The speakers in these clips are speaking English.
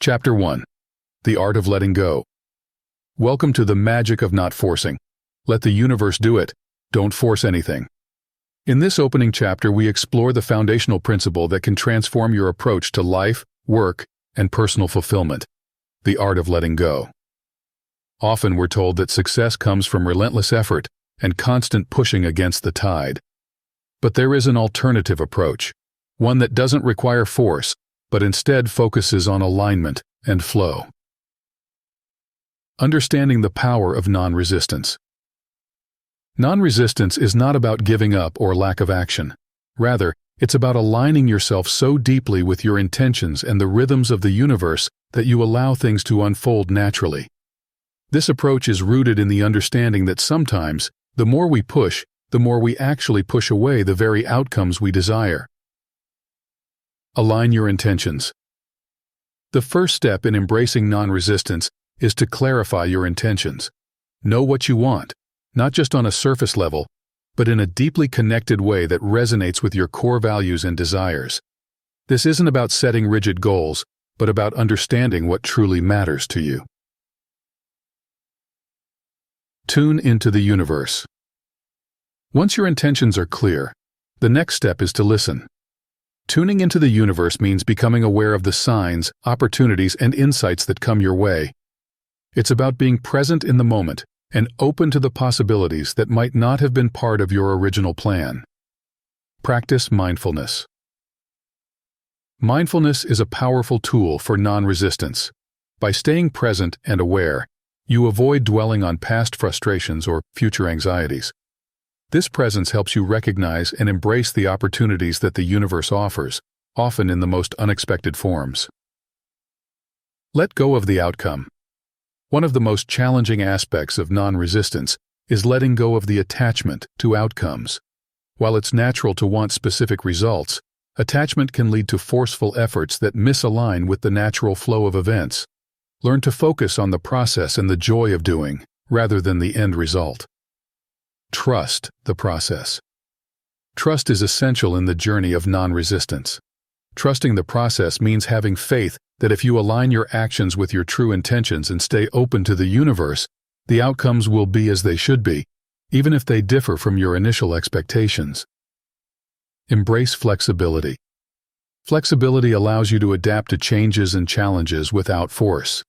Chapter 1. The Art of Letting Go. Welcome to the magic of not forcing. Let the universe do it. Don't force anything. In this opening chapter, we explore the foundational principle that can transform your approach to life, work, and personal fulfillment. The art of letting go. Often we're told that success comes from relentless effort and constant pushing against the tide. But there is an alternative approach, one that doesn't require force, but instead focuses on alignment and flow. Understanding the power of non-resistance. Non-resistance is not about giving up or lack of action. Rather, it's about aligning yourself so deeply with your intentions and the rhythms of the universe that you allow things to unfold naturally. This approach is rooted in the understanding that sometimes, the more we push, the more we actually push away the very outcomes we desire. Align your intentions. The first step in embracing non-resistance is to clarify your intentions. Know what you want, not just on a surface level, but in a deeply connected way that resonates with your core values and desires. This isn't about setting rigid goals, but about understanding what truly matters to you. Tune into the universe. Once your intentions are clear, the next step is to listen. Tuning into the universe means becoming aware of the signs, opportunities, and insights that come your way. It's about being present in the moment and open to the possibilities that might not have been part of your original plan. Practice mindfulness. Mindfulness is a powerful tool for non-resistance. By staying present and aware, you avoid dwelling on past frustrations or future anxieties. This presence helps you recognize and embrace the opportunities that the universe offers, often in the most unexpected forms. Let go of the outcome. One of the most challenging aspects of non-resistance is letting go of the attachment to outcomes. While it's natural to want specific results, attachment can lead to forceful efforts that misalign with the natural flow of events. Learn to focus on the process and the joy of doing, rather than the end result. Trust the process. Trust is essential in the journey of non-resistance. Trusting the process means having faith that if you align your actions with your true intentions and stay open to the universe, the outcomes will be as they should be, even if they differ from your initial expectations. Embrace flexibility. Flexibility allows you to adapt to changes and challenges without force.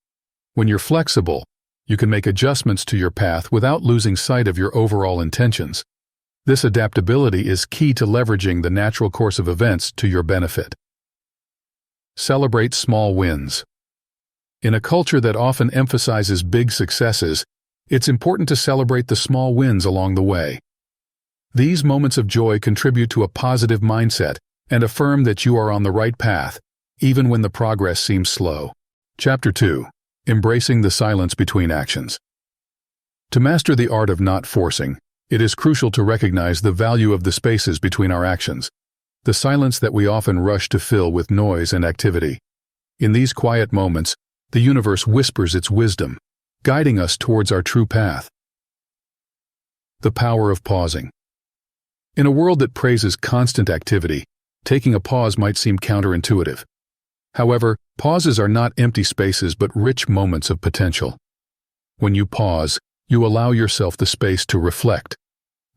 When you're flexible, you can make adjustments to your path without losing sight of your overall intentions. This adaptability is key to leveraging the natural course of events to your benefit. Celebrate small wins. In a culture that often emphasizes big successes, it's important to celebrate the small wins along the way. These moments of joy contribute to a positive mindset and affirm that you are on the right path, even when the progress seems slow. Chapter 2. Embracing the silence between actions. To master the art of not forcing, it is crucial to recognize the value of the spaces between our actions, the silence that we often rush to fill with noise and activity. In these quiet moments, the universe whispers its wisdom, guiding us towards our true path. The power of pausing. In a world that praises constant activity, taking a pause might seem counterintuitive. However, pauses are not empty spaces but rich moments of potential. When you pause, you allow yourself the space to reflect,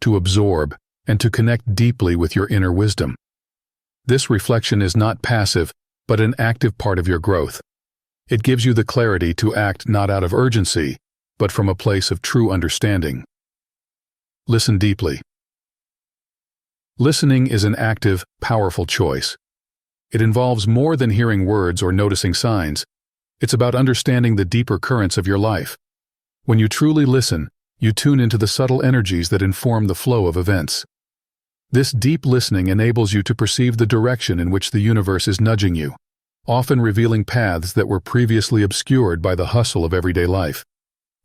to absorb, and to connect deeply with your inner wisdom. This reflection is not passive, but an active part of your growth. It gives you the clarity to act not out of urgency, but from a place of true understanding. Listen deeply. Listening is an active, powerful choice. It involves more than hearing words or noticing signs. It's about understanding the deeper currents of your life. When you truly listen, you tune into the subtle energies that inform the flow of events. This deep listening enables you to perceive the direction in which the universe is nudging you, often revealing paths that were previously obscured by the hustle of everyday life.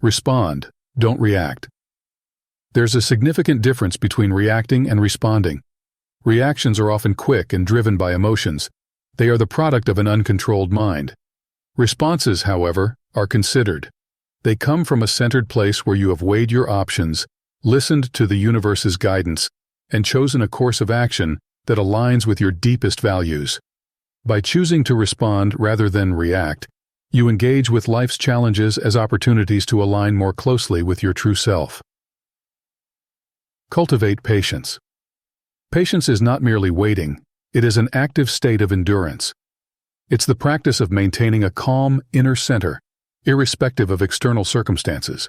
Respond, don't react. There's a significant difference between reacting and responding. Reactions are often quick and driven by emotions. They are the product of an uncontrolled mind. Responses, however, are considered. They come from a centered place where you have weighed your options, listened to the universe's guidance, and chosen a course of action that aligns with your deepest values. By choosing to respond rather than react, You engage with life's challenges as opportunities to align more closely with your true self. Cultivate patience. Patience is not merely waiting, it is an active state of endurance. It's the practice of maintaining a calm inner center, irrespective of external circumstances.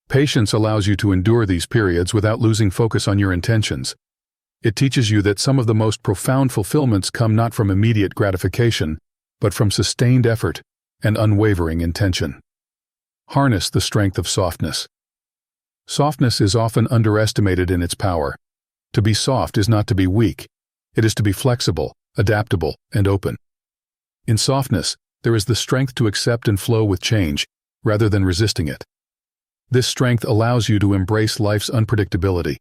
Patience allows you to endure these periods without losing focus on your intentions. It teaches you that some of the most profound fulfillments come not from immediate gratification, but from sustained effort and unwavering intention. Harness the strength of softness. Softness is often underestimated in its power. To be soft is not to be weak. It is to be flexible, adaptable, and open. In softness, there is the strength to accept and flow with change, rather than resisting it. This strength allows you to embrace life's unpredictability,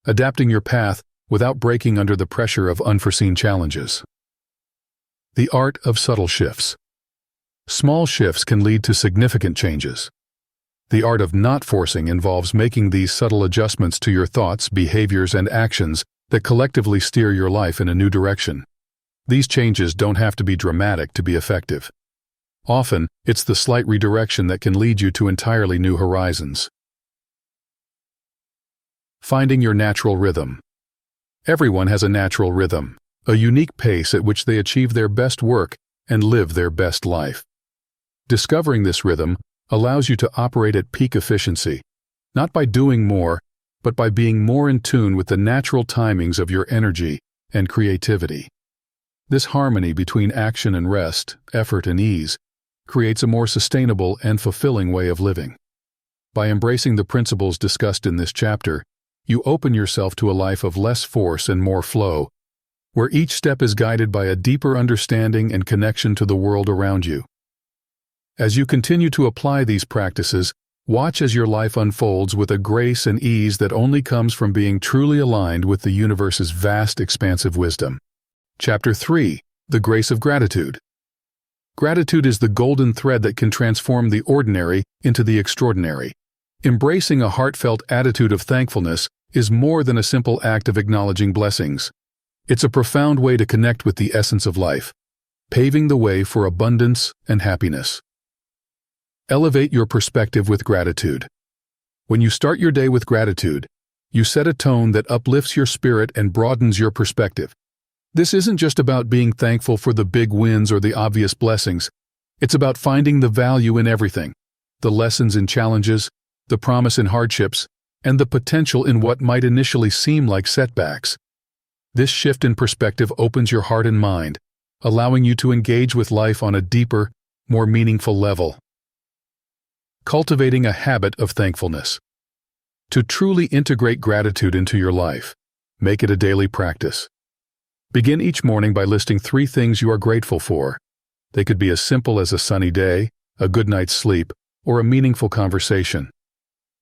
adapting your path without breaking under the pressure of unforeseen challenges. The art of subtle shifts. Small shifts can lead to significant changes. The art of not forcing involves making these subtle adjustments to your thoughts, behaviors, and actions that collectively steer your life in a new direction. These changes don't have to be dramatic to be effective. Often, it's the slight redirection that can lead you to entirely new horizons. Finding your natural rhythm. Everyone has a natural rhythm, a unique pace at which they achieve their best work and live their best life. Discovering this rhythm allows you to operate at peak efficiency, not by doing more, but by being more in tune with the natural timings of your energy and creativity. This harmony between action and rest, effort and ease, creates a more sustainable and fulfilling way of living. By embracing the principles discussed in this chapter, you open yourself to a life of less force and more flow, where each step is guided by a deeper understanding and connection to the world around you. As you continue to apply these practices, watch as your life unfolds with a grace and ease that only comes from being truly aligned with the universe's vast, expansive wisdom. Chapter 3. The Grace of Gratitude. Gratitude is the golden thread that can transform the ordinary into the extraordinary. Embracing a heartfelt attitude of thankfulness is more than a simple act of acknowledging blessings. It's a profound way to connect with the essence of life, paving the way for abundance and happiness. Elevate your perspective with gratitude. When you start your day with gratitude, you set a tone that uplifts your spirit and broadens your perspective. This isn't just about being thankful for the big wins or the obvious blessings. It's about finding the value in everything, the lessons in challenges, the promise in hardships, and the potential in what might initially seem like setbacks. This shift in perspective opens your heart and mind, allowing you to engage with life on a deeper, more meaningful level. Cultivating a habit of thankfulness. To truly integrate gratitude into your life, make it a daily practice. Begin each morning by listing 3 things you are grateful for. They could be as simple as a sunny day, a good night's sleep, or a meaningful conversation.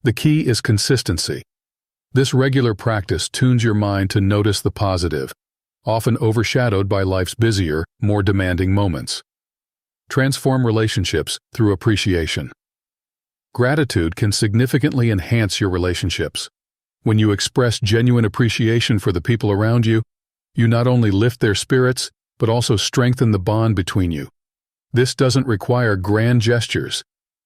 The key is consistency. This regular practice tunes your mind to notice the positive, often overshadowed by life's busier, more demanding moments. Transform relationships through appreciation. Gratitude can significantly enhance your relationships. When you express genuine appreciation for the people around you, you not only lift their spirits, but also strengthen the bond between you. This doesn't require grand gestures.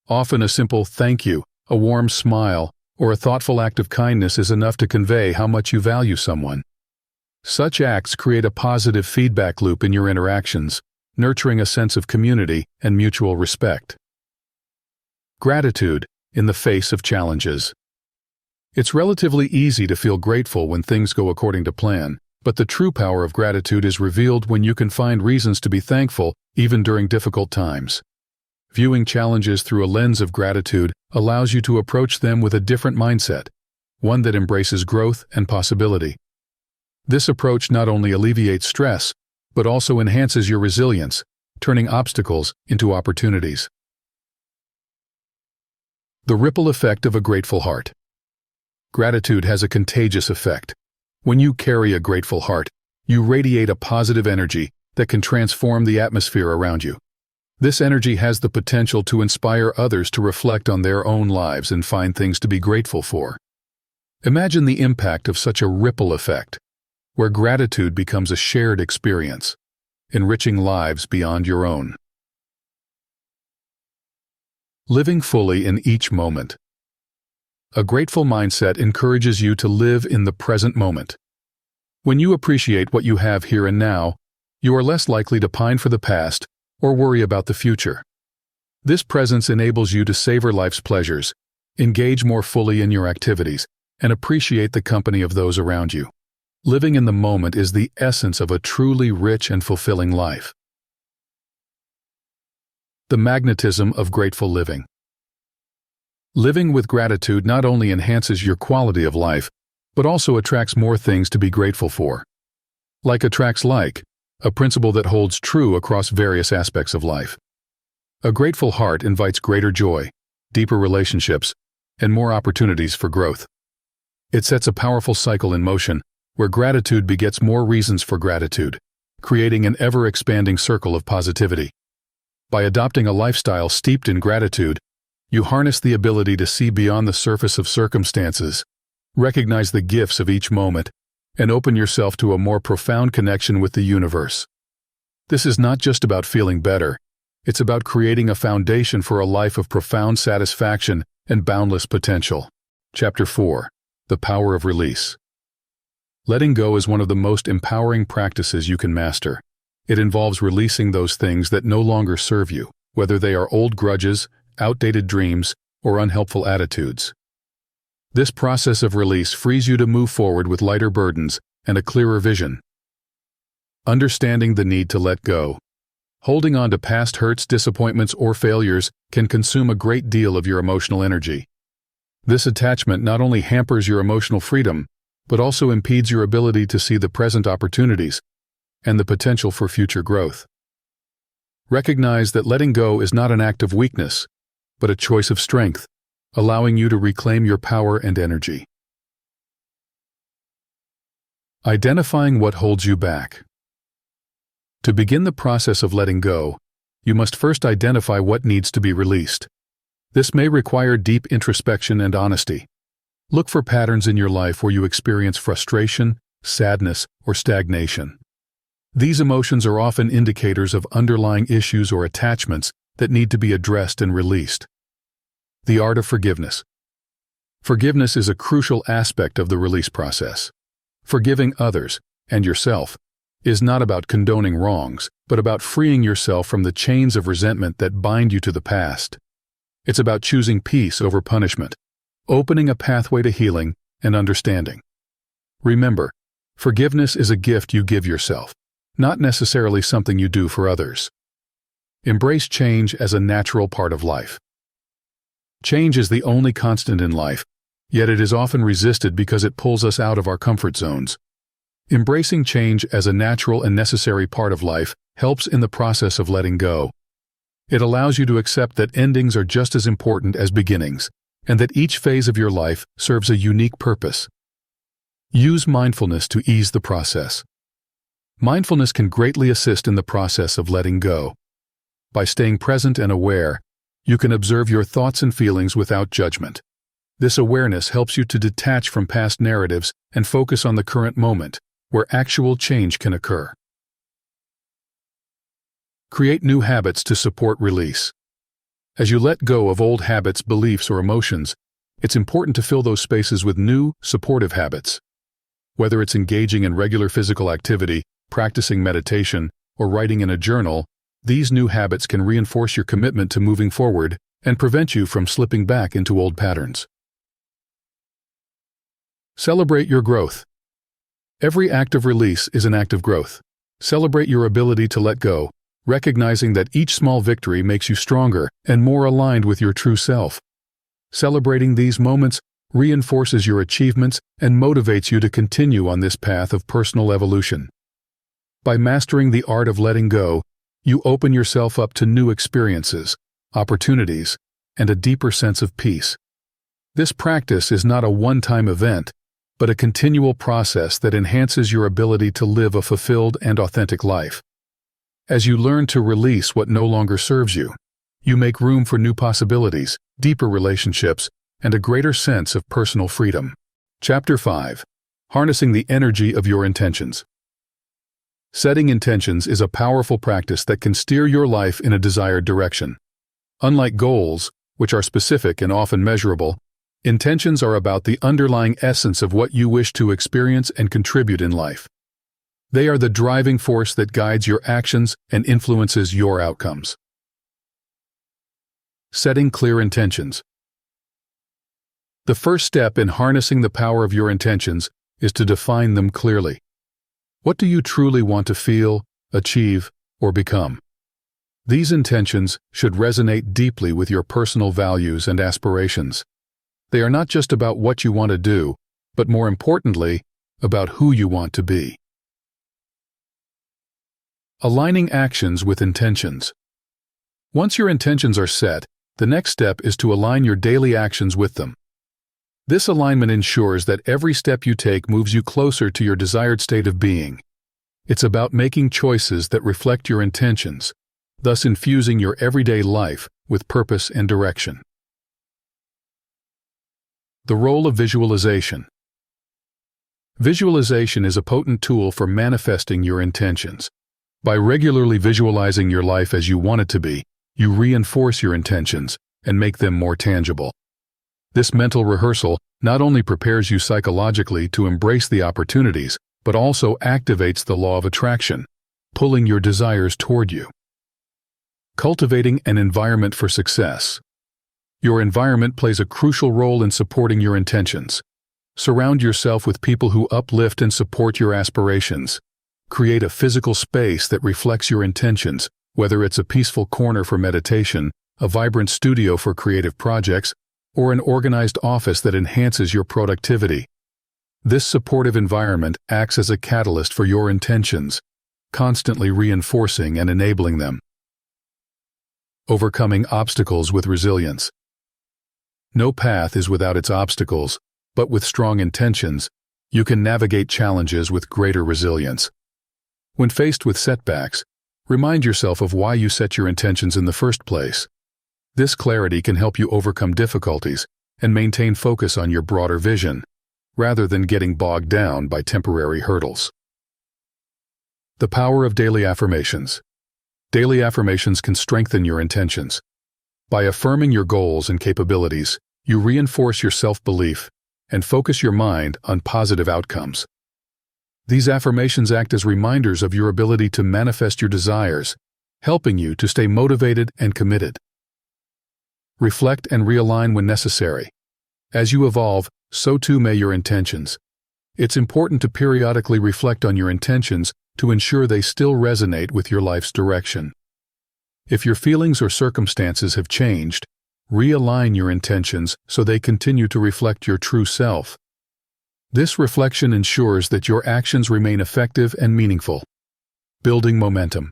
Often a simple thank you, a warm smile, or a thoughtful act of kindness is enough to convey how much you value someone. Such acts create a positive feedback loop in your interactions, nurturing a sense of community and mutual respect. Gratitude in the face of challenges. It's relatively easy to feel grateful when things go according to plan, but the true power of gratitude is revealed when you can find reasons to be thankful even during difficult times. Viewing challenges through a lens of gratitude allows you to approach them with a different mindset, one that embraces growth and possibility. This approach not only alleviates stress, but also enhances your resilience, turning obstacles into opportunities. The ripple effect of a grateful heart. Gratitude has a contagious effect. When you carry a grateful heart, you radiate a positive energy that can transform the atmosphere around you. This energy has the potential to inspire others to reflect on their own lives and find things to be grateful for. Imagine the impact of such a ripple effect, where gratitude becomes a shared experience, enriching lives beyond your own. Living fully in each moment. A grateful mindset encourages you to live in the present moment. When you appreciate what you have here and now, you are less likely to pine for the past or worry about the future. This presence enables you to savor life's pleasures, engage more fully in your activities, and appreciate the company of those around you. Living in the moment is the essence of a truly rich and fulfilling life. The magnetism of grateful living. Living with gratitude not only enhances your quality of life, but also attracts more things to be grateful for. Like attracts like, a principle that holds true across various aspects of life. A grateful heart invites greater joy, deeper relationships, and more opportunities for growth. It sets a powerful cycle in motion, where gratitude begets more reasons for gratitude, creating an ever-expanding circle of positivity. By adopting a lifestyle steeped in gratitude, you harness the ability to see beyond the surface of circumstances, recognize the gifts of each moment, and open yourself to a more profound connection with the universe. This is not just about feeling better, it's about creating a foundation for a life of profound satisfaction and boundless potential. Chapter 4. The Power of Release. Letting go is one of the most empowering practices you can master. It involves releasing those things that no longer serve you, whether they are old grudges, outdated dreams, or unhelpful attitudes. This process of release frees you to move forward with lighter burdens and a clearer vision. Understanding the need to let go. Holding on to past hurts, disappointments, or failures can consume a great deal of your emotional energy. This attachment not only hampers your emotional freedom, but also impedes your ability to see the present opportunities and the potential for future growth. Recognize that letting go is not an act of weakness, but a choice of strength, allowing you to reclaim your power and energy. Identifying what holds you back. To begin the process of letting go, you must first identify what needs to be released. This may require deep introspection and honesty. Look for patterns in your life where you experience frustration, sadness, or stagnation. These emotions are often indicators of underlying issues or attachments that need to be addressed and released. The art of forgiveness. Forgiveness is a crucial aspect of the release process. Forgiving others, and yourself, is not about condoning wrongs, but about freeing yourself from the chains of resentment that bind you to the past. It's about choosing peace over punishment, opening a pathway to healing and understanding. Remember, forgiveness is a gift you give yourself, not necessarily something you do for others. Embrace change as a natural part of life. Change is the only constant in life, yet it is often resisted because it pulls us out of our comfort zones. Embracing change as a natural and necessary part of life helps in the process of letting go. It allows you to accept that endings are just as important as beginnings, and that each phase of your life serves a unique purpose. Use mindfulness to ease the process. Mindfulness can greatly assist in the process of letting go. By staying present and aware, you can observe your thoughts and feelings without judgment. This awareness helps you to detach from past narratives and focus on the current moment, where actual change can occur. Create new habits to support release. As you let go of old habits, beliefs, or emotions, it's important to fill those spaces with new, supportive habits. Whether it's engaging in regular physical activity, practicing meditation, or writing in a journal, these new habits can reinforce your commitment to moving forward and prevent you from slipping back into old patterns. Celebrate your growth. Every act of release is an act of growth. Celebrate your ability to let go, recognizing that each small victory makes you stronger and more aligned with your true self. Celebrating these moments reinforces your achievements and motivates you to continue on this path of personal evolution. By mastering the art of letting go, you open yourself up to new experiences, opportunities, and a deeper sense of peace. This practice is not a one-time event, but a continual process that enhances your ability to live a fulfilled and authentic life. As you learn to release what no longer serves you, you make room for new possibilities, deeper relationships, and a greater sense of personal freedom. Chapter 5. Harnessing the energy of your intentions. Setting intentions is a powerful practice that can steer your life in a desired direction. Unlike goals, which are specific and often measurable. Intentions are about the underlying essence of what you wish to experience and contribute in life. They are the driving force that guides your actions and influences your outcomes. Setting clear intentions. The first step in harnessing the power of your intentions is to define them clearly. What do you truly want to feel, achieve, or become? These intentions should resonate deeply with your personal values and aspirations. They are not just about what you want to do, but more importantly, about who you want to be. Aligning actions with intentions. Once your intentions are set, the next step is to align your daily actions with them. This alignment ensures that every step you take moves you closer to your desired state of being. It's about making choices that reflect your intentions, thus infusing your everyday life with purpose and direction. The role of visualization. Visualization is a potent tool for manifesting your intentions. By regularly visualizing your life as you want it to be, you reinforce your intentions and make them more tangible. This mental rehearsal not only prepares you psychologically to embrace the opportunities, but also activates the law of attraction, pulling your desires toward you. Cultivating an environment for success. Your environment plays a crucial role in supporting your intentions. Surround yourself with people who uplift and support your aspirations. Create a physical space that reflects your intentions, whether it's a peaceful corner for meditation, a vibrant studio for creative projects, or an organized office that enhances your productivity. This supportive environment acts as a catalyst for your intentions, constantly reinforcing and enabling them. Overcoming obstacles with resilience. No path is without its obstacles, but with strong intentions, you can navigate challenges with greater resilience. When faced with setbacks, remind yourself of why you set your intentions in the first place. This clarity can help you overcome difficulties and maintain focus on your broader vision, rather than getting bogged down by temporary hurdles. The power of daily affirmations. Daily affirmations can strengthen your intentions. By affirming your goals and capabilities, you reinforce your self-belief and focus your mind on positive outcomes. These affirmations act as reminders of your ability to manifest your desires, helping you to stay motivated and committed. Reflect and realign when necessary. As you evolve, so too may your intentions. It's important to periodically reflect on your intentions to ensure they still resonate with your life's direction. If your feelings or circumstances have changed, realign your intentions so they continue to reflect your true self. This reflection ensures that your actions remain effective and meaningful. Building momentum.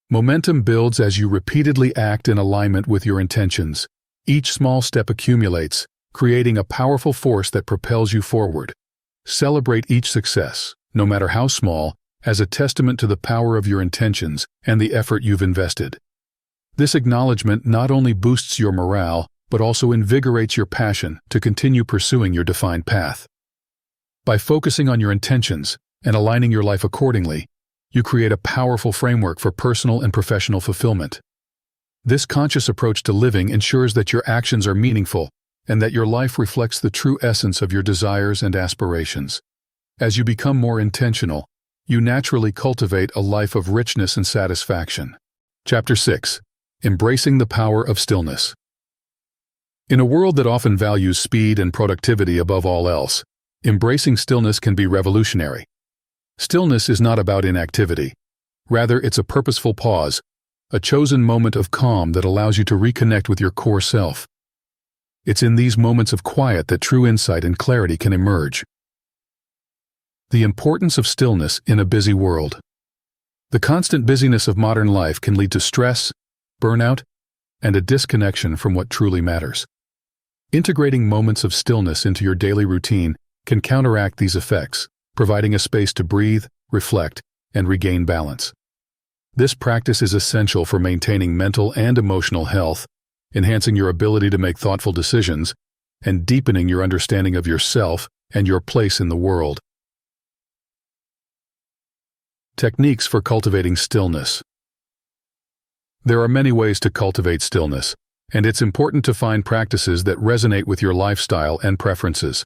Momentum builds as you repeatedly act in alignment with your intentions. Each small step accumulates, creating a powerful force that propels you forward. Celebrate each success, no matter how small, as a testament to the power of your intentions and the effort you've invested. This acknowledgement not only boosts your morale, but also invigorates your passion to continue pursuing your defined path. By focusing on your intentions and aligning your life accordingly, you create a powerful framework for personal and professional fulfillment. This conscious approach to living ensures that your actions are meaningful and that your life reflects the true essence of your desires and aspirations. As you become more intentional, you naturally cultivate a life of richness and satisfaction. Chapter 6. Embracing the power of stillness. In a world that often values speed and productivity above all else, embracing stillness can be revolutionary. Stillness is not about inactivity. Rather, it's a purposeful pause, a chosen moment of calm that allows you to reconnect with your core self. It's in these moments of quiet that true insight and clarity can emerge. The importance of stillness in a busy world. The constant busyness of modern life can lead to stress, burnout, and a disconnection from what truly matters. Integrating moments of stillness into your daily routine can counteract these effects, providing a space to breathe, reflect, and regain balance. This practice is essential for maintaining mental and emotional health, enhancing your ability to make thoughtful decisions, and deepening your understanding of yourself and your place in the world. Techniques for cultivating stillness. There are many ways to cultivate stillness, and it's important to find practices that resonate with your lifestyle and preferences.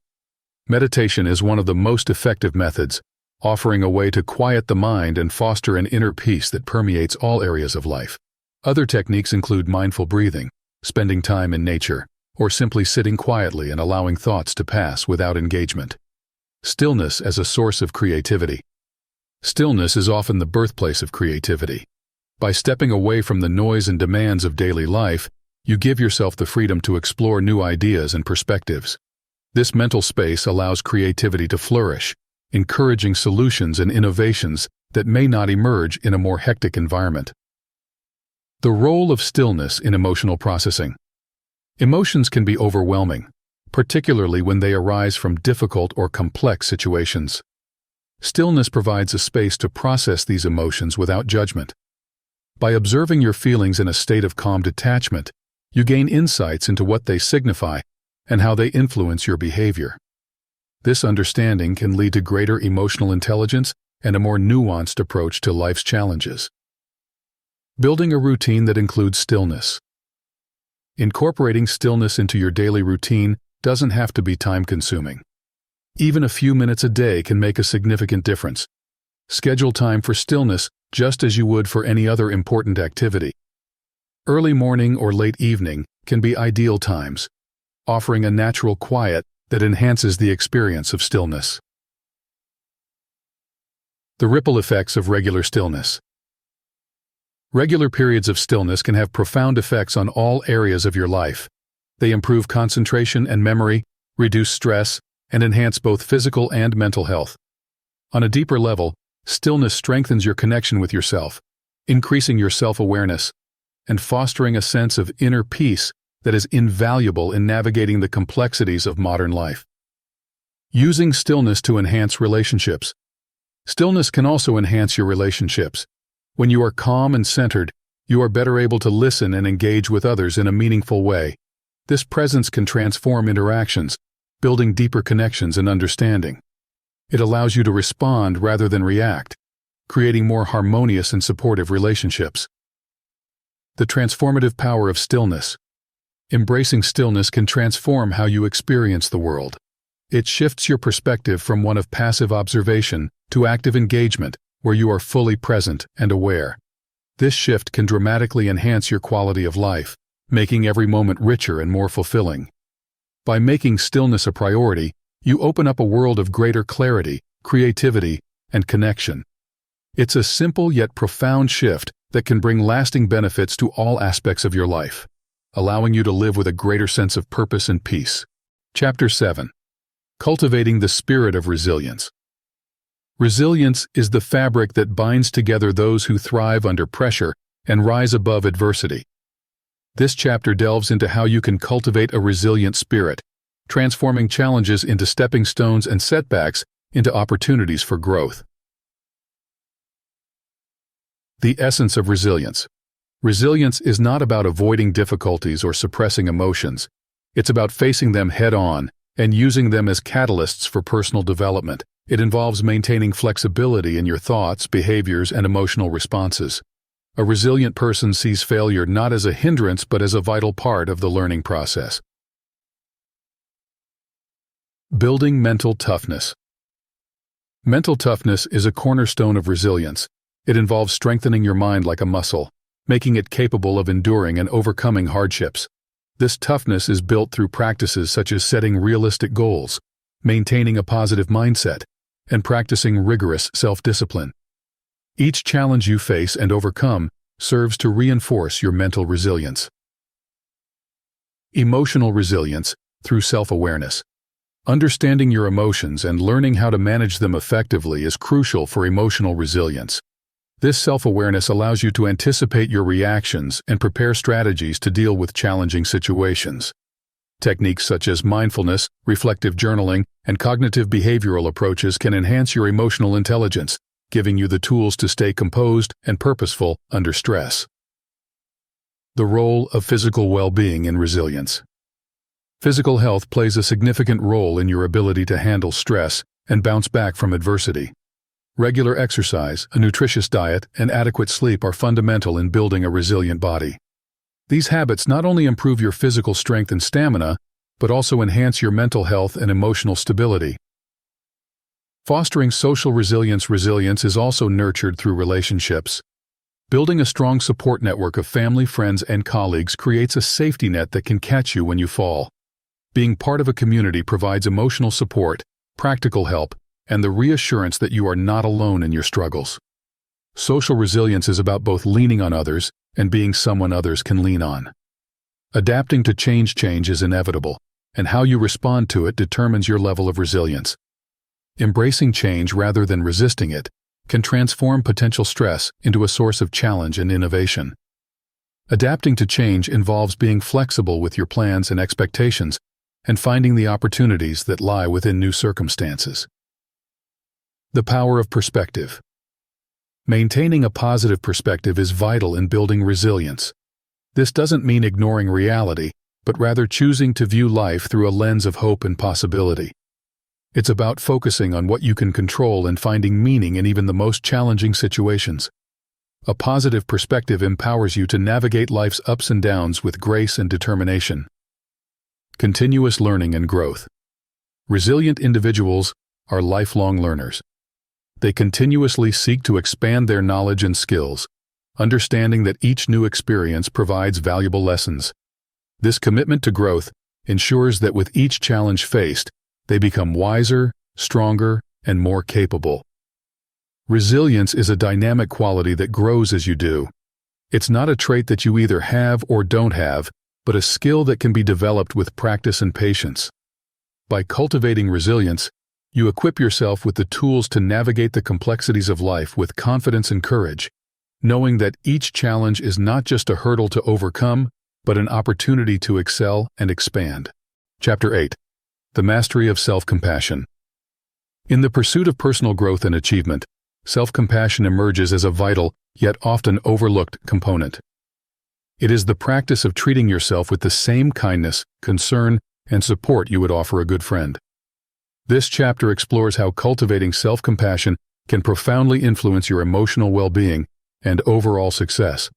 Meditation is one of the most effective methods, offering a way to quiet the mind and foster an inner peace that permeates all areas of life. Other techniques include mindful breathing, spending time in nature, or simply sitting quietly and allowing thoughts to pass without engagement. Stillness as a source of creativity. Stillness is often the birthplace of creativity. By stepping away from the noise and demands of daily life, you give yourself the freedom to explore new ideas and perspectives. This mental space allows creativity to flourish, encouraging solutions and innovations that may not emerge in a more hectic environment. The role of stillness in emotional processing. Emotions can be overwhelming, particularly when they arise from difficult or complex situations. Stillness provides a space to process these emotions without judgment. By observing your feelings in a state of calm detachment, you gain insights into what they signify and how they influence your behavior. This understanding can lead to greater emotional intelligence and a more nuanced approach to life's challenges. Building a routine that includes stillness. Incorporating stillness into your daily routine doesn't have to be time-consuming. Even a few minutes a day can make a significant difference. Schedule time for stillness just as you would for any other important activity. Early morning or late evening can be ideal times, offering a natural quiet that enhances the experience of stillness. The ripple effects of regular stillness. Regular periods of stillness can have profound effects on all areas of your life. They improve concentration and memory, reduce stress, and enhance both physical and mental health. On a deeper level, stillness strengthens your connection with yourself, increasing your self-awareness, and fostering a sense of inner peace that is invaluable in navigating the complexities of modern life. Using stillness to enhance relationships. Stillness can also enhance your relationships. When you are calm and centered, you are better able to listen and engage with others in a meaningful way. This presence can transform interactions, building deeper connections and understanding. It allows you to respond rather than react, creating more harmonious and supportive relationships. The transformative power of stillness. Embracing stillness can transform how you experience the world. It shifts your perspective from one of passive observation to active engagement, where you are fully present and aware. This shift can dramatically enhance your quality of life, making every moment richer and more fulfilling. By making stillness a priority, you open up a world of greater clarity, creativity, and connection. It's a simple yet profound shift that can bring lasting benefits to all aspects of your life, allowing you to live with a greater sense of purpose and peace. Chapter 7. Cultivating the Spirit of Resilience. Resilience is the fabric that binds together those who thrive under pressure and rise above adversity. This chapter delves into how you can cultivate a resilient spirit, transforming challenges into stepping stones and setbacks into opportunities for growth. The essence of resilience. Resilience is not about avoiding difficulties or suppressing emotions. It's about facing them head-on and using them as catalysts for personal development. It involves maintaining flexibility in your thoughts, behaviors, and emotional responses. A resilient person sees failure not as a hindrance but as a vital part of the learning process. Building mental toughness. Mental toughness is a cornerstone of resilience. It involves strengthening your mind like a muscle, making it capable of enduring and overcoming hardships. This toughness is built through practices such as setting realistic goals, maintaining a positive mindset, and practicing rigorous self-discipline. Each challenge you face and overcome serves to reinforce your mental resilience. Emotional resilience through self-awareness. Understanding your emotions and learning how to manage them effectively is crucial for emotional resilience. This self-awareness allows you to anticipate your reactions and prepare strategies to deal with challenging situations. Techniques such as mindfulness, reflective journaling, and cognitive behavioral approaches can enhance your emotional intelligence, giving you the tools to stay composed and purposeful under stress. The role of physical well-being in resilience. Physical health plays a significant role in your ability to handle stress and bounce back from adversity. Regular exercise, a nutritious diet, and adequate sleep are fundamental in building a resilient body. These habits not only improve your physical strength and stamina, but also enhance your mental health and emotional stability. Fostering social resilience is also nurtured through relationships. Building a strong support network of family, friends, and colleagues creates a safety net that can catch you when you fall. Being part of a community provides emotional support, practical help, and the reassurance that you are not alone in your struggles. Social resilience is about both leaning on others and being someone others can lean on. Adapting to change is inevitable, and how you respond to it determines your level of resilience. Embracing change rather than resisting it can transform potential stress into a source of challenge and innovation. Adapting to change involves being flexible with your plans and expectations and finding the opportunities that lie within new circumstances. The power of perspective. Maintaining a positive perspective is vital in building resilience. This doesn't mean ignoring reality, but rather choosing to view life through a lens of hope and possibility. It's about focusing on what you can control and finding meaning in even the most challenging situations. A positive perspective empowers you to navigate life's ups and downs with grace and determination. Continuous learning and growth. Resilient individuals are lifelong learners. They continuously seek to expand their knowledge and skills, understanding that each new experience provides valuable lessons. This commitment to growth ensures that with each challenge faced, they become wiser, stronger, and more capable. Resilience is a dynamic quality that grows as you do. It's not a trait that you either have or don't have, but a skill that can be developed with practice and patience. By cultivating resilience, you equip yourself with the tools to navigate the complexities of life with confidence and courage, knowing that each challenge is not just a hurdle to overcome, but an opportunity to excel and expand. Chapter 8. The Mastery of Self-Compassion. In the pursuit of personal growth and achievement, self-compassion emerges as a vital, yet often overlooked, component. It is the practice of treating yourself with the same kindness, concern, and support you would offer a good friend. This chapter explores how cultivating self-compassion can profoundly influence your emotional well-being and overall success.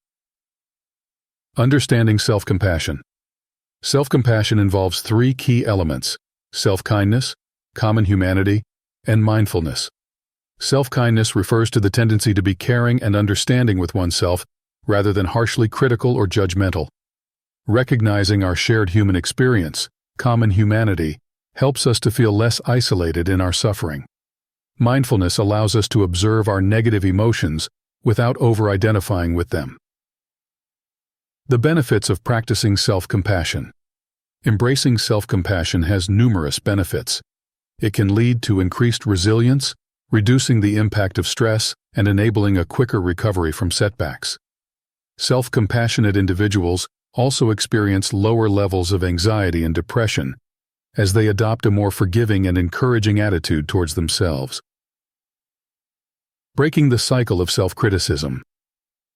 Understanding self-compassion. Self-compassion involves three key elements: self-kindness, common humanity, and mindfulness. Self-kindness refers to the tendency to be caring and understanding with oneself rather than harshly critical or judgmental. Recognizing our shared human experience, common humanity, helps us to feel less isolated in our suffering. Mindfulness allows us to observe our negative emotions without over-identifying with them. The benefits of practicing self-compassion. Embracing self-compassion has numerous benefits. It can lead to increased resilience, reducing the impact of stress, and enabling a quicker recovery from setbacks. Self-compassionate individuals also experience lower levels of anxiety and depression as they adopt a more forgiving and encouraging attitude towards themselves. Breaking the cycle of self-criticism.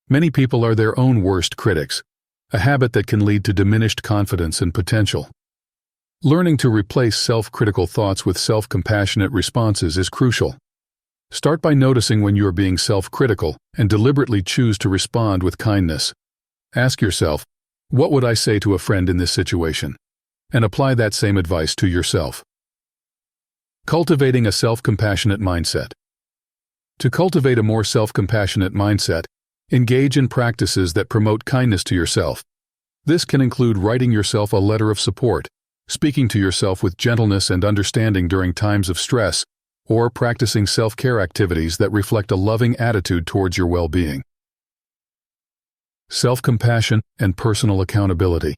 Many people are their own worst critics, a habit that can lead to diminished confidence and potential. Learning to replace self-critical thoughts with self-compassionate responses is crucial. Start by noticing when you are being self-critical and deliberately choose to respond with kindness. Ask yourself, what would I say to a friend in this situation? And apply that same advice to yourself. Cultivating a self-compassionate mindset. To cultivate a more self-compassionate mindset, engage in practices that promote kindness to yourself. This can include writing yourself a letter of support, speaking to yourself with gentleness and understanding during times of stress, or practicing self-care activities that reflect a loving attitude towards your well-being. Self-compassion and personal accountability.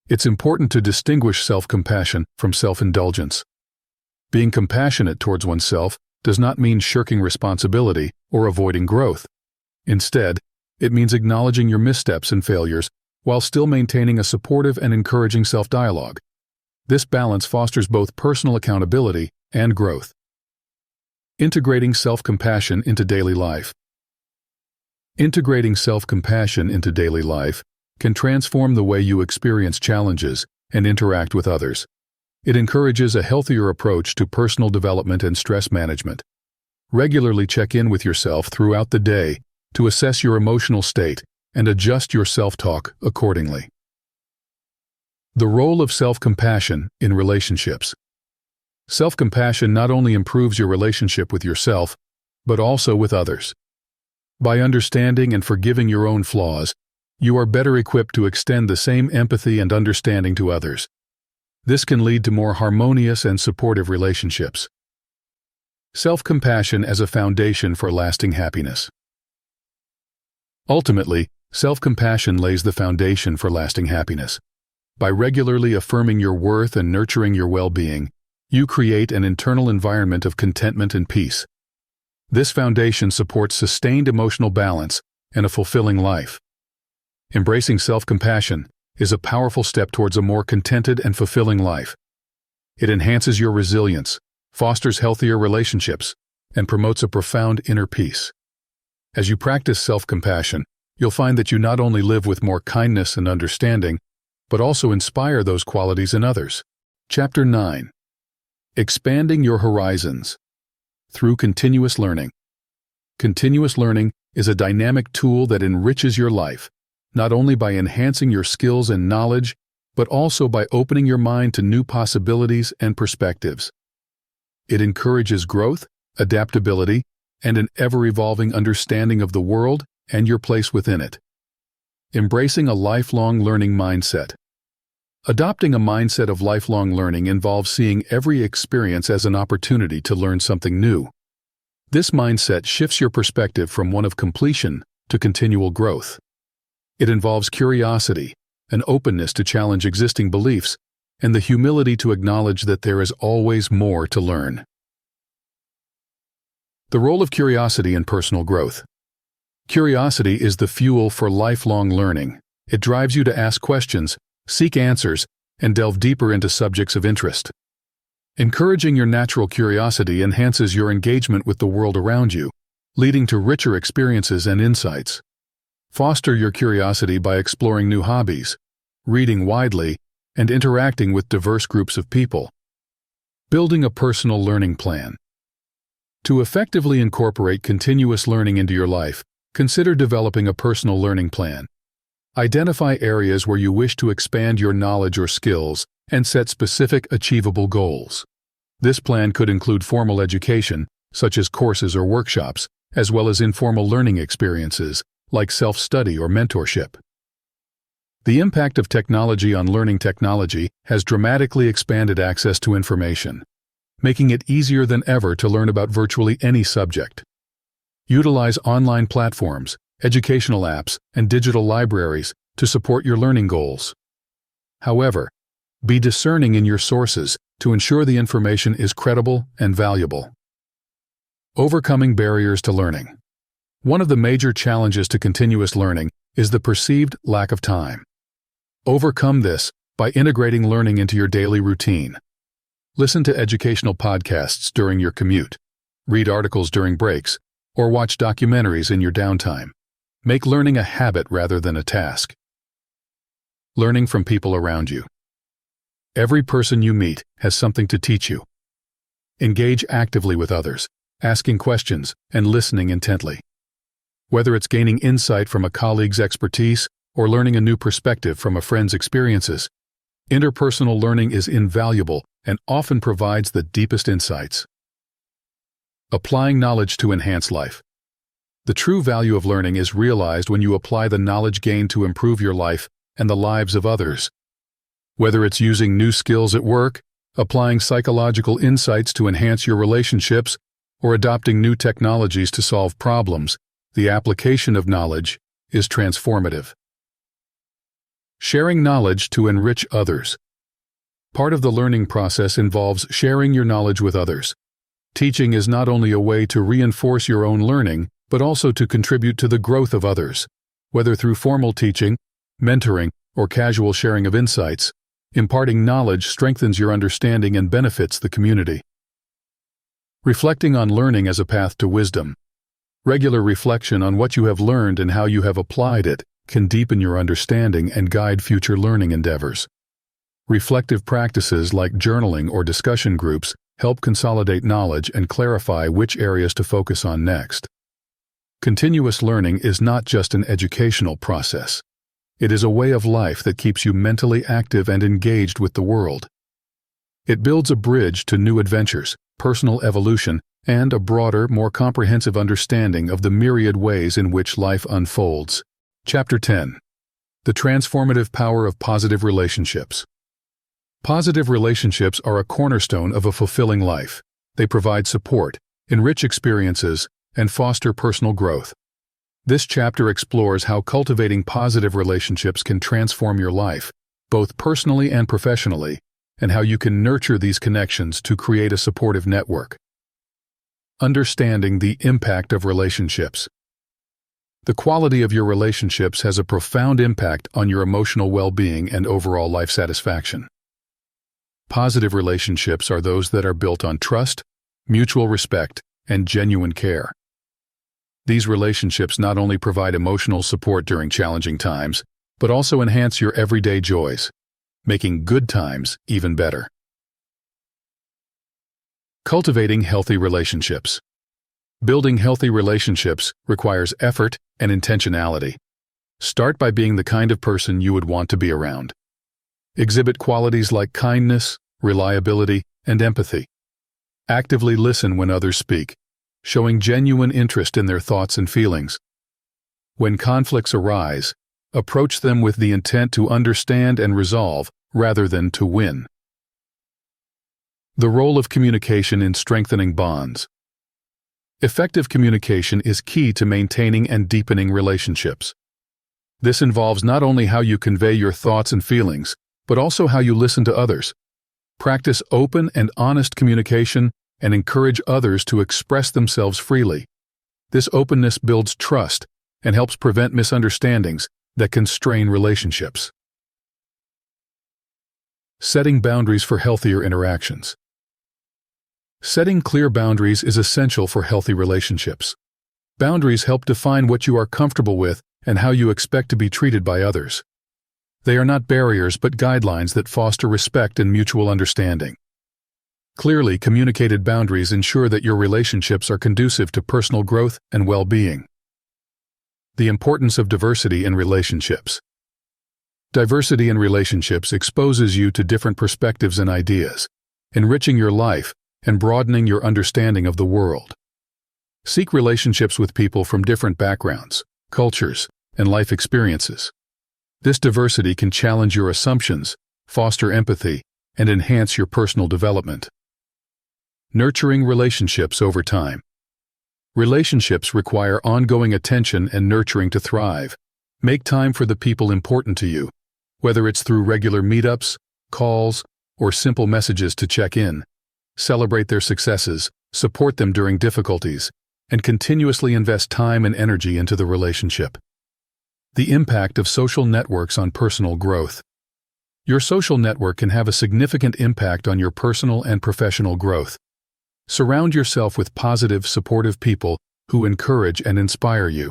It's important to distinguish self-compassion from self-indulgence. Being compassionate towards oneself does not mean shirking responsibility or avoiding growth. Instead, it means acknowledging your missteps and failures while still maintaining a supportive and encouraging self-dialogue. This balance fosters both personal accountability and growth. Integrating self-compassion into daily life. Integrating self-compassion into daily life can transform the way you experience challenges and interact with others. It encourages a healthier approach to personal development and stress management. Regularly check in with yourself throughout the day to assess your emotional state and adjust your self-talk accordingly. The role of self-compassion in relationships. Self-compassion not only improves your relationship with yourself, but also with others. By understanding and forgiving your own flaws, you are better equipped to extend the same empathy and understanding to others. This can lead to more harmonious and supportive relationships. Self-compassion as a foundation for lasting happiness. Ultimately, self-compassion lays the foundation for lasting happiness. By regularly affirming your worth and nurturing your well-being, you create an internal environment of contentment and peace. This foundation supports sustained emotional balance and a fulfilling life. Embracing self-compassion is a powerful step towards a more contented and fulfilling life. It enhances your resilience, fosters healthier relationships, and promotes a profound inner peace. As you practice self-compassion, you'll find that you not only live with more kindness and understanding, but also inspire those qualities in others. Chapter 9. Expanding your horizons. Through continuous learning. Continuous learning is a dynamic tool that enriches your life, not only by enhancing your skills and knowledge, but also by opening your mind to new possibilities and perspectives. It encourages growth, adaptability, and an ever-evolving understanding of the world and your place within it. Embracing a lifelong learning mindset. Adopting a mindset of lifelong learning involves seeing every experience as an opportunity to learn something new. This mindset shifts your perspective from one of completion to continual growth. It involves curiosity, an openness to challenge existing beliefs, and the humility to acknowledge that there is always more to learn. The role of curiosity in personal growth. Curiosity is the fuel for lifelong learning. It drives you to ask questions, seek answers, and delve deeper into subjects of interest. Encouraging your natural curiosity enhances your engagement with the world around you, leading to richer experiences and insights. Foster your curiosity by exploring new hobbies, reading widely, and interacting with diverse groups of people. Building a personal learning plan. To effectively incorporate continuous learning into your life, consider developing a personal learning plan. Identify areas where you wish to expand your knowledge or skills and set specific, achievable goals. This plan could include formal education, such as courses or workshops, as well as informal learning experiences, like self-study or mentorship. The impact of technology on learning technology has dramatically expanded access to information, making it easier than ever to learn about virtually any subject. Utilize online platforms, educational apps, and digital libraries to support your learning goals. However, be discerning in your sources to ensure the information is credible and valuable. Overcoming barriers to learning. One of the major challenges to continuous learning is the perceived lack of time. Overcome this by integrating learning into your daily routine. Listen to educational podcasts during your commute, read articles during breaks, or watch documentaries in your downtime. Make learning a habit rather than a task. Learning from people around you. Every person you meet has something to teach you. Engage actively with others, asking questions and listening intently. Whether it's gaining insight from a colleague's expertise or learning a new perspective from a friend's experiences, interpersonal learning is invaluable and often provides the deepest insights. Applying knowledge to enhance life. The true value of learning is realized when you apply the knowledge gained to improve your life and the lives of others. Whether it's using new skills at work, applying psychological insights to enhance your relationships, or adopting new technologies to solve problems, the application of knowledge is transformative. Sharing knowledge to enrich others. Part of the learning process involves sharing your knowledge with others. Teaching is not only a way to reinforce your own learning, but also to contribute to the growth of others. Whether through formal teaching, mentoring, or casual sharing of insights, imparting knowledge strengthens your understanding and benefits the community. Reflecting on learning as a path to wisdom. Regular reflection on what you have learned and how you have applied it can deepen your understanding and guide future learning endeavors. Reflective practices like journaling or discussion groups help consolidate knowledge and clarify which areas to focus on next. Continuous learning is not just an educational process. It is a way of life that keeps you mentally active and engaged with the world. It builds a bridge to new adventures, personal evolution, and a broader, more comprehensive understanding of the myriad ways in which life unfolds. Chapter 10. The Transformative Power of Positive Relationships. Positive relationships are a cornerstone of a fulfilling life. They provide support, enrich experiences, and foster personal growth. This chapter explores how cultivating positive relationships can transform your life, both personally and professionally, and how you can nurture these connections to create a supportive network. Understanding the impact of relationships. The quality of your relationships has a profound impact on your emotional well-being and overall life satisfaction. Positive relationships are those that are built on trust, mutual respect, and genuine care. These relationships not only provide emotional support during challenging times, but also enhance your everyday joys, making good times even better. Cultivating healthy relationships. Building healthy relationships requires effort and intentionality. Start by being the kind of person you would want to be around. Exhibit qualities like kindness, reliability, and empathy. Actively listen when others speak, showing genuine interest in their thoughts and feelings. When conflicts arise, approach them with the intent to understand and resolve rather than to win. The role of communication in strengthening bonds. Effective communication is key to maintaining and deepening relationships. This involves not only how you convey your thoughts and feelings, but also how you listen to others. Practice open and honest communication and encourage others to express themselves freely. This openness builds trust and helps prevent misunderstandings that can strain relationships. Setting boundaries for healthier interactions. Setting clear boundaries is essential for healthy relationships. Boundaries help define what you are comfortable with and how you expect to be treated by others. They are not barriers but guidelines that foster respect and mutual understanding. Clearly communicated boundaries ensure that your relationships are conducive to personal growth and well-being. The importance of diversity in relationships. Diversity in relationships exposes you to different perspectives and ideas, enriching your life and broadening your understanding of the world. Seek relationships with people from different backgrounds, cultures, and life experiences. This diversity can challenge your assumptions, foster empathy, and enhance your personal development. Nurturing relationships over time. Relationships require ongoing attention and nurturing to thrive. Make time for the people important to you, whether it's through regular meetups, calls, or simple messages to check in. Celebrate their successes, support them during difficulties, and continuously invest time and energy into the relationship. The impact of social networks on personal growth. Your social network can have a significant impact on your personal and professional growth. Surround yourself with positive, supportive people who encourage and inspire you.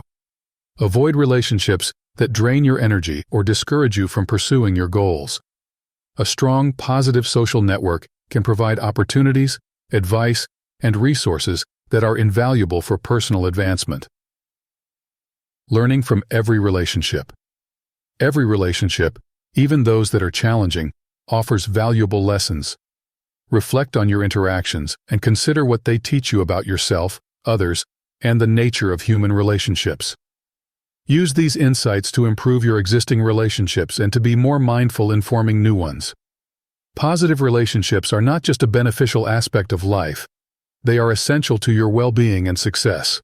Avoid relationships that drain your energy or discourage you from pursuing your goals. A strong, positive social network can provide opportunities, advice, and resources that are invaluable for personal advancement. Learning from every relationship. Every relationship, even those that are challenging, offers valuable lessons. Reflect on your interactions and consider what they teach you about yourself, others, and the nature of human relationships. Use these insights to improve your existing relationships and to be more mindful in forming new ones. Positive relationships are not just a beneficial aspect of life, they are essential to your well-being and success.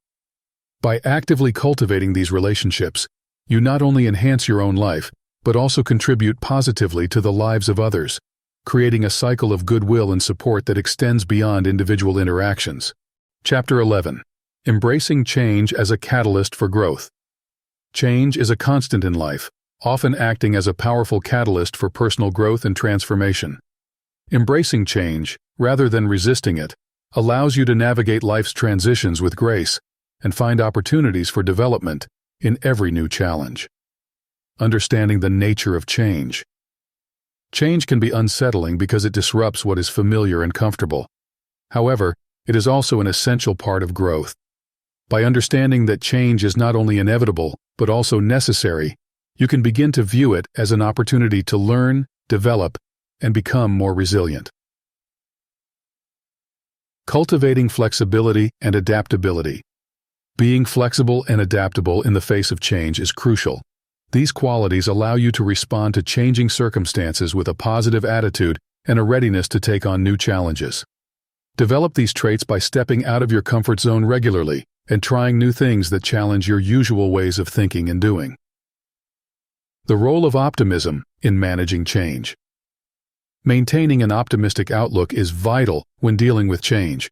By actively cultivating these relationships, you not only enhance your own life, but also contribute positively to the lives of others, creating a cycle of goodwill and support that extends beyond individual interactions. Chapter 11. Embracing change as a catalyst for growth. Change is a constant in life, often acting as a powerful catalyst for personal growth and transformation. Embracing change, rather than resisting it, allows you to navigate life's transitions with grace and find opportunities for development in every new challenge. Understanding the nature of change. Change can be unsettling because it disrupts what is familiar and comfortable. However, it is also an essential part of growth. By understanding that change is not only inevitable, but also necessary, you can begin to view it as an opportunity to learn, develop, and become more resilient. Cultivating flexibility and adaptability. Being flexible and adaptable in the face of change is crucial. These qualities allow you to respond to changing circumstances with a positive attitude and a readiness to take on new challenges. Develop these traits by stepping out of your comfort zone regularly and trying new things that challenge your usual ways of thinking and doing. The role of optimism in managing change. Maintaining an optimistic outlook is vital when dealing with change.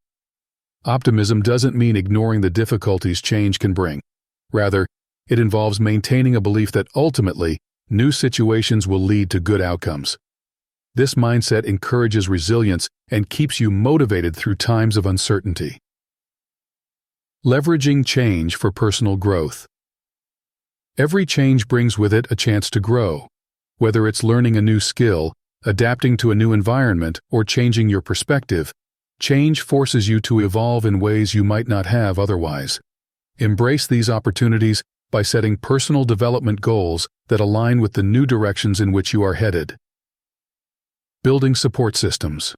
Optimism doesn't mean ignoring the difficulties change can bring. Rather, it involves maintaining a belief that ultimately, new situations will lead to good outcomes. This mindset encourages resilience and keeps you motivated through times of uncertainty. Leveraging change for personal growth. Every change brings with it a chance to grow. Whether it's learning a new skill, adapting to a new environment, or changing your perspective, change forces you to evolve in ways you might not have otherwise. Embrace these opportunities by setting personal development goals that align with the new directions in which you are headed. Building support systems.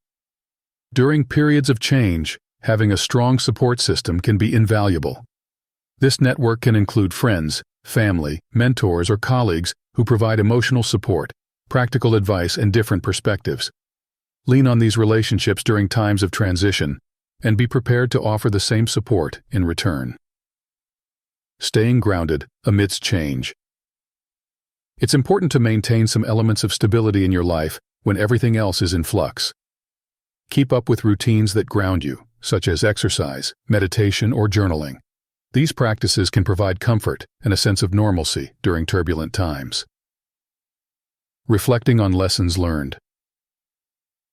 During periods of change, having a strong support system can be invaluable. This network can include friends, family, mentors, or colleagues who provide emotional support, practical advice, and different perspectives. Lean on these relationships during times of transition, and be prepared to offer the same support in return. Staying grounded amidst change. It's important to maintain some elements of stability in your life when everything else is in flux. Keep up with routines that ground you, such as exercise, meditation, or journaling. These practices can provide comfort and a sense of normalcy during turbulent times. Reflecting on lessons learned.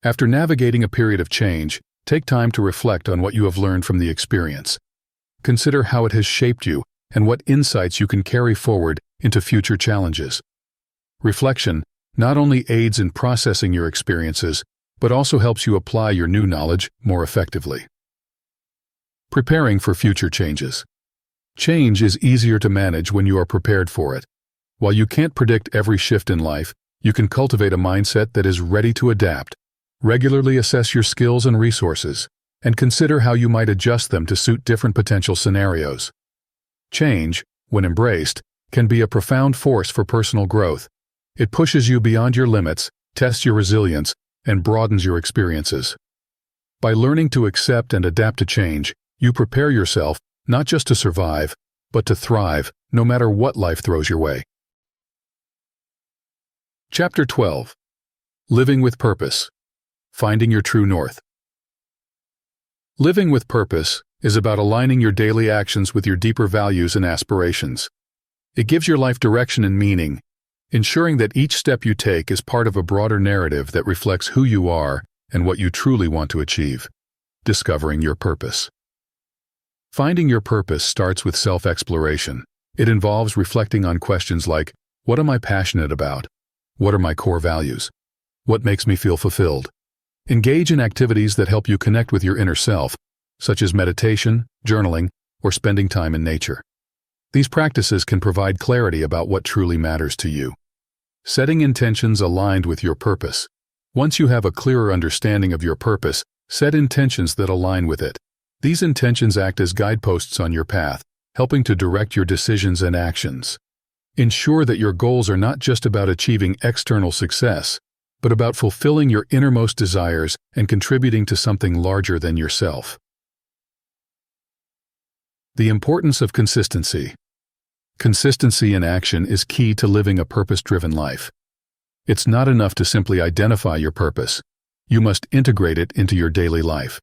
After navigating a period of change, take time to reflect on what you have learned from the experience. Consider how it has shaped you and what insights you can carry forward into future challenges. Reflection not only aids in processing your experiences, but also helps you apply your new knowledge more effectively. Preparing for future changes. Change is easier to manage when you are prepared for it. While you can't predict every shift in life, you can cultivate a mindset that is ready to adapt. Regularly assess your skills and resources, and consider how you might adjust them to suit different potential scenarios. Change, when embraced, can be a profound force for personal growth. It pushes you beyond your limits, tests your resilience, and broadens your experiences. By learning to accept and adapt to change, you prepare yourself not just to survive, but to thrive, no matter what life throws your way. Chapter 12. Living with Purpose. Finding your true north. Living with purpose is about aligning your daily actions with your deeper values and aspirations. It gives your life direction and meaning, ensuring that each step you take is part of a broader narrative that reflects who you are and what you truly want to achieve. Discovering your purpose. Finding your purpose starts with self-exploration. It involves reflecting on questions like, what am I passionate about? What are my core values? What makes me feel fulfilled? Engage in activities that help you connect with your inner self, such as meditation, journaling, or spending time in nature. These practices can provide clarity about what truly matters to you. Setting intentions aligned with your purpose. Once you have a clearer understanding of your purpose, set intentions that align with it. These intentions act as guideposts on your path, helping to direct your decisions and actions. Ensure that your goals are not just about achieving external success, but about fulfilling your innermost desires and contributing to something larger than yourself. The importance of consistency. Consistency in action is key to living a purpose-driven life. It's not enough to simply identify your purpose. You must integrate it into your daily life.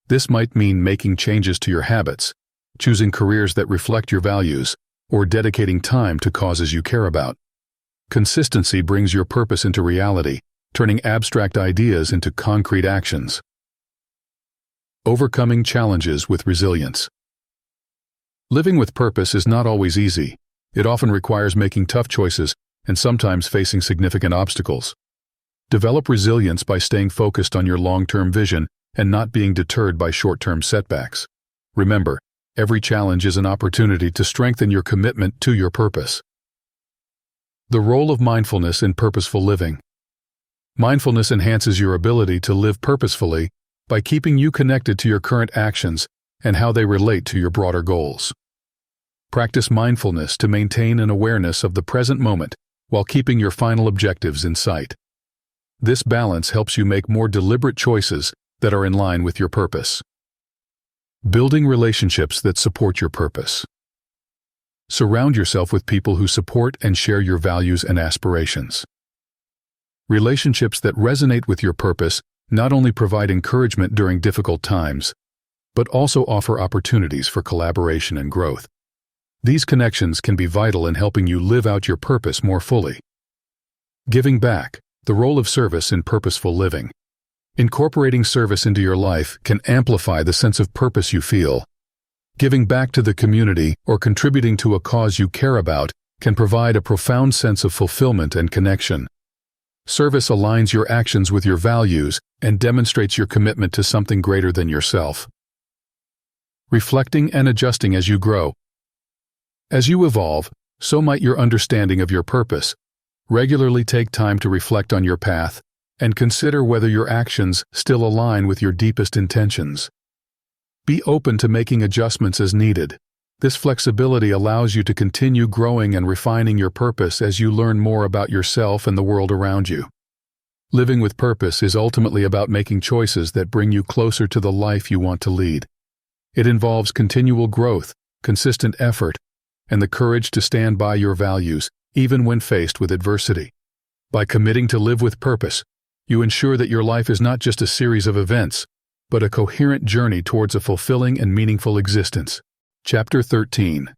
This might mean making changes to your habits, choosing careers that reflect your values, or dedicating time to causes you care about. Consistency brings your purpose into reality, turning abstract ideas into concrete actions. Overcoming challenges with resilience. Living with purpose is not always easy. It often requires making tough choices and sometimes facing significant obstacles. Develop resilience by staying focused on your long-term vision and not being deterred by short-term setbacks. Remember, Every challenge is an opportunity to strengthen your commitment to your purpose. The role of mindfulness in purposeful living. Mindfulness enhances your ability to live purposefully by keeping you connected to your current actions and how they relate to your broader goals. Practice mindfulness to maintain an awareness of the present moment while keeping your final objectives in sight. This balance helps you make more deliberate choices that are in line with your purpose. Building relationships that support your purpose. Surround yourself with people who support and share your values and aspirations. Relationships that resonate with your purpose not only provide encouragement during difficult times, but also offer opportunities for collaboration and growth. These connections can be vital in helping you live out your purpose more fully. Giving back, the role of service in purposeful living. Incorporating service into your life can amplify the sense of purpose you feel. Giving back to the community or contributing to a cause you care about can provide a profound sense of fulfillment and connection. Service aligns your actions with your values and demonstrates your commitment to something greater than yourself. Reflecting and adjusting as you grow. As you evolve, so might your understanding of your purpose. Regularly take time to reflect on your path and consider whether your actions still align with your deepest intentions. Be open to making adjustments as needed. This flexibility allows you to continue growing and refining your purpose as you learn more about yourself and the world around you. Living with purpose is ultimately about making choices that bring you closer to the life you want to lead. It involves continual growth, consistent effort, and the courage to stand by your values, even when faced with adversity. By committing to live with purpose, you ensure that your life is not just a series of events, but a coherent journey towards a fulfilling and meaningful existence. Chapter 13.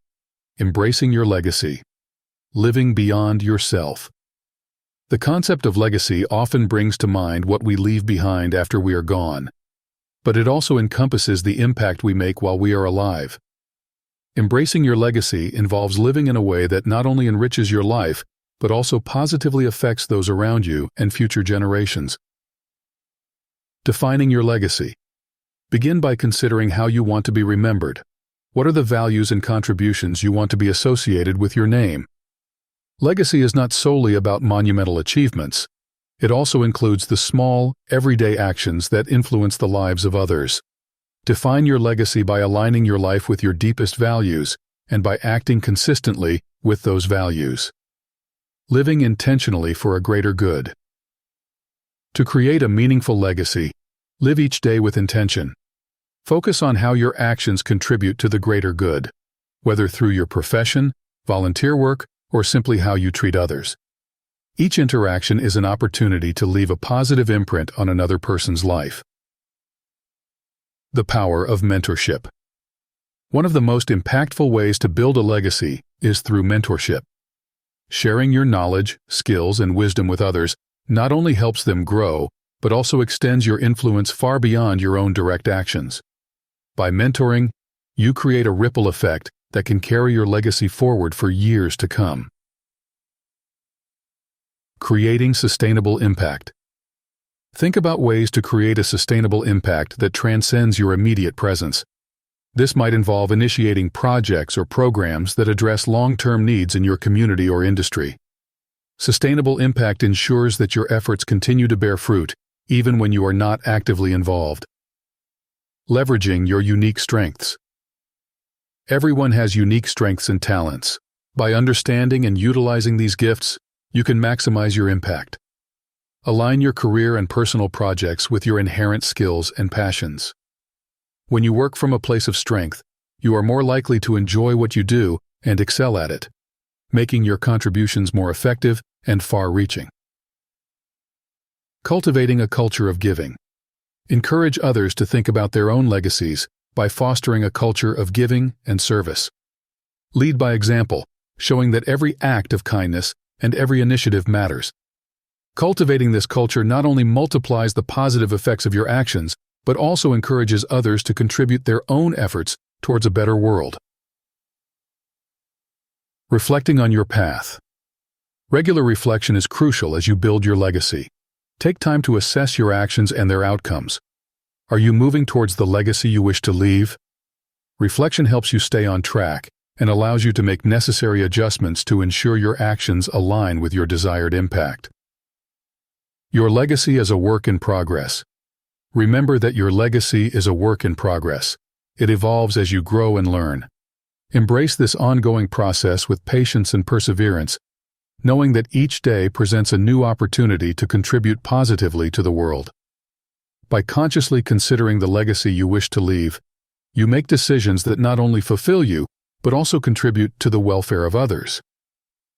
Embracing your legacy. Living beyond yourself. The concept of legacy often brings to mind what we leave behind after we are gone, but it also encompasses the impact we make while we are alive. Embracing your legacy involves living in a way that not only enriches your life, but also positively affects those around you and future generations. Defining your legacy. Begin by considering how you want to be remembered. What are the values and contributions you want to be associated with your name? Legacy is not solely about monumental achievements. It also includes the small, everyday actions that influence the lives of others. Define your legacy by aligning your life with your deepest values and by acting consistently with those values. Living intentionally for a greater good. To create a meaningful legacy, live each day with intention. Focus on how your actions contribute to the greater good, whether through your profession, volunteer work, or simply how you treat others. Each interaction is an opportunity to leave a positive imprint on another person's life. The power of mentorship. One of the most impactful ways to build a legacy is through mentorship. Sharing your knowledge, skills, and wisdom with others not only helps them grow, but also extends your influence far beyond your own direct actions. By mentoring, you create a ripple effect that can carry your legacy forward for years to come. Creating sustainable impact. Think about ways to create a sustainable impact that transcends your immediate presence. This might involve initiating projects or programs that address long-term needs in your community or industry. Sustainable impact ensures that your efforts continue to bear fruit, even when you are not actively involved. Leveraging your unique strengths. Everyone has unique strengths and talents. By understanding and utilizing these gifts, you can maximize your impact. Align your career and personal projects with your inherent skills and passions. When you work from a place of strength, you are more likely to enjoy what you do and excel at it, making your contributions more effective and far-reaching. Cultivating a culture of giving. Encourage others to think about their own legacies by fostering a culture of giving and service. Lead by example, showing that every act of kindness and every initiative matters. Cultivating this culture not only multiplies the positive effects of your actions, but also encourages others to contribute their own efforts towards a better world. Reflecting on your path. Regular reflection is crucial as you build your legacy. Take time to assess your actions and their outcomes. Are you moving towards the legacy you wish to leave? Reflection helps you stay on track and allows you to make necessary adjustments to ensure your actions align with your desired impact. Your legacy is a work in progress. Remember that your legacy is a work in progress. It evolves as you grow and learn. Embrace this ongoing process with patience and perseverance, knowing that each day presents a new opportunity to contribute positively to the world. By consciously considering the legacy you wish to leave, you make decisions that not only fulfill you, but also contribute to the welfare of others.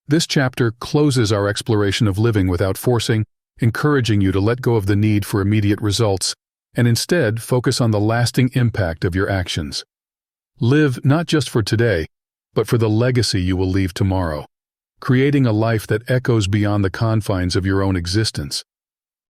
This chapter closes our exploration of living without forcing, encouraging you to let go of the need for immediate results, and instead focus on the lasting impact of your actions. Live not just for today, but for the legacy you will leave tomorrow, creating a life that echoes beyond the confines of your own existence.